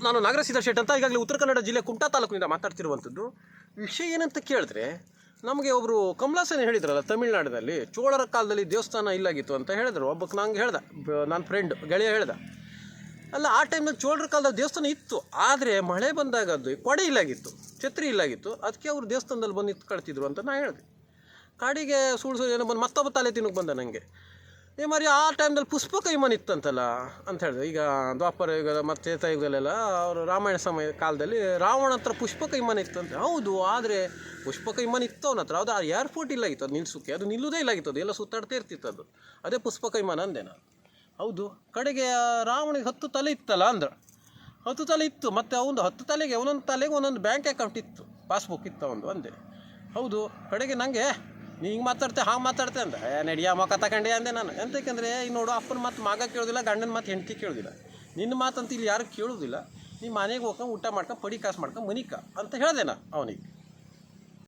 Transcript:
ನಾನು ನಾಗರಸಿದ್ಧ ಶೆಟ್ ಅಂತ ಈಗಾಗಲೇ ಉತ್ತರ ಕನ್ನಡ ಜಿಲ್ಲೆ ಕುಮಟಾ ತಾಲೂಕಿನಿಂದ ಮಾತಾಡ್ತಿರುವಂಥದ್ದು. ವಿಷಯ ಏನಂತ ಕೇಳಿದ್ರೆ, ನಮಗೆ ಒಬ್ಬರು ಕಮಲಾಸನ್ ಹೇಳಿದ್ರಲ್ಲ, ತಮಿಳ್ನಾಡಿನಲ್ಲಿ ಚೋಳರ ಕಾಲದಲ್ಲಿ ದೇವಸ್ಥಾನ ಇಲ್ಲಾಗಿತ್ತು ಅಂತ ಹೇಳಿದ್ರು. ಒಬ್ಬಕ್ಕೆ ನಂಗೆ ಹೇಳ್ದೆ, ನನ್ನ ಫ್ರೆಂಡ್ ಗೆಳೆಯ ಹೇಳ್ದೆ, ಅಲ್ಲ ಆ ಟೈಮ್ನಲ್ಲಿ ಚೋಳರ ಕಾಲದಲ್ಲಿ ದೇವಸ್ಥಾನ ಇತ್ತು, ಆದರೆ ಮಳೆ ಬಂದಾಗ ಅದು ಕೊಡೆ ಇಲ್ಲಾಗಿತ್ತು, ಛತ್ರಿ ಇಲ್ಲಾಗಿತ್ತು, ಅದಕ್ಕೆ ಅವರು ದೇವಸ್ಥಾನದಲ್ಲಿ ಬಂದು ನಿಂತ್ಕೊಳ್ತಿದ್ರು ಅಂತ ನಾನು ಹೇಳಿದೆ. ಕಾಡಿಗೆ ಸುಳ್ಳು ಏನೋ ಬಂದು ಮತ್ತೊಬ್ಬ ತಲೆ ತಿನ್ನಕ್ಕೆ ಬಂದ ನನಗೆ, ಮರಿ ಆ ಟೈಮ್ದಲ್ಲಿ ಪುಷ್ಪಕ ವಿಮಾನ ಇತ್ತಂತಲ್ಲ ಅಂತ ಹೇಳಿದೆ. ಈಗ ದ್ವಾಪರ ಯುಗದ ಮತ್ತು ತ್ರೇತಾಯುಗದಲ್ಲೆಲ್ಲ ಅವರು ರಾಮಾಯಣ ಸಮಯ ಕಾಲದಲ್ಲಿ ರಾವಣ ಹತ್ರ ಪುಷ್ಪಕ ವಿಮಾನ ಇತ್ತಂತೆ. ಹೌದು, ಆದರೆ ಪುಷ್ಪಕ ವಿಮಾನ ಇತ್ತು ಅವನ ಹತ್ರ, ಅದು ಆ ಏರ್ಪೋರ್ಟ್ ಇಲ್ಲಾಗಿತ್ತು, ಅದು ನಿಲ್ಸೋಕ್ಕೆ, ಅದು ನಿಲ್ಲುವುದೇ ಇಲ್ಲಾಗಿತ್ತು, ಅದು ಎಲ್ಲ ಸುತ್ತಾಡ್ತಾ ಇರ್ತಿತ್ತು, ಅದು ಅದೇ ಪುಷ್ಪಕ ವಿಮಾನ ಅಂದೆ ನಾನು. ಹೌದು, ಕಡೆಗೆ ರಾವಣಿಗೆ 10 ತಲೆ ಇತ್ತಲ್ಲ ಅಂದ್ರೆ, 10 ತಲೆ ಇತ್ತು, ಮತ್ತು ಅವನು 10 ತಲೆಗೆ ಒಂದೊಂದು ಬ್ಯಾಂಕ್ ಅಕೌಂಟ್ ಇತ್ತು, ಪಾಸ್ಬುಕ್ ಇತ್ತು ಅವನು ಅಂದೆ. ಹೌದು, ಕಡೆಗೆ ನನಗೆ ನೀ ಹಿಂಗೆ ಮಾತಾಡ್ತೆ ಹಾಗೆ ಮಾತಾಡ್ತೆ ಅಂದ. ನಡಿಯ ಮೊಕ ತಗೊಂಡೆ ಅಂದೆ ನಾನು. ಎಂತಕ್ಕಂದರೆ ಈಗ ನೋಡು, ಅಪ್ಪನ ಮಾತು ಮಗ ಕೇಳೋದಿಲ್ಲ, ಗಂಡನ ಮಾತು ಹೆಂಡತಿ ಕೇಳೋದಿಲ್ಲ, ನಿನ್ನ ಮಾತಂತ ಇಲ್ಲಿ ಯಾರು ಕೇಳೋದಿಲ್ಲ. ನೀ ಮನೆಗೆ ಹೋಗ್ಕೊಂಡು ಊಟ ಮಾಡ್ಕೊಂಡು ಪಡಿ ಕಾಸು ಮಾಡ್ಕೊಂಡು ಮನಿಕ ಅಂತ ಹೇಳಿದೆ ನಾನು ಅವನಿಗೆ.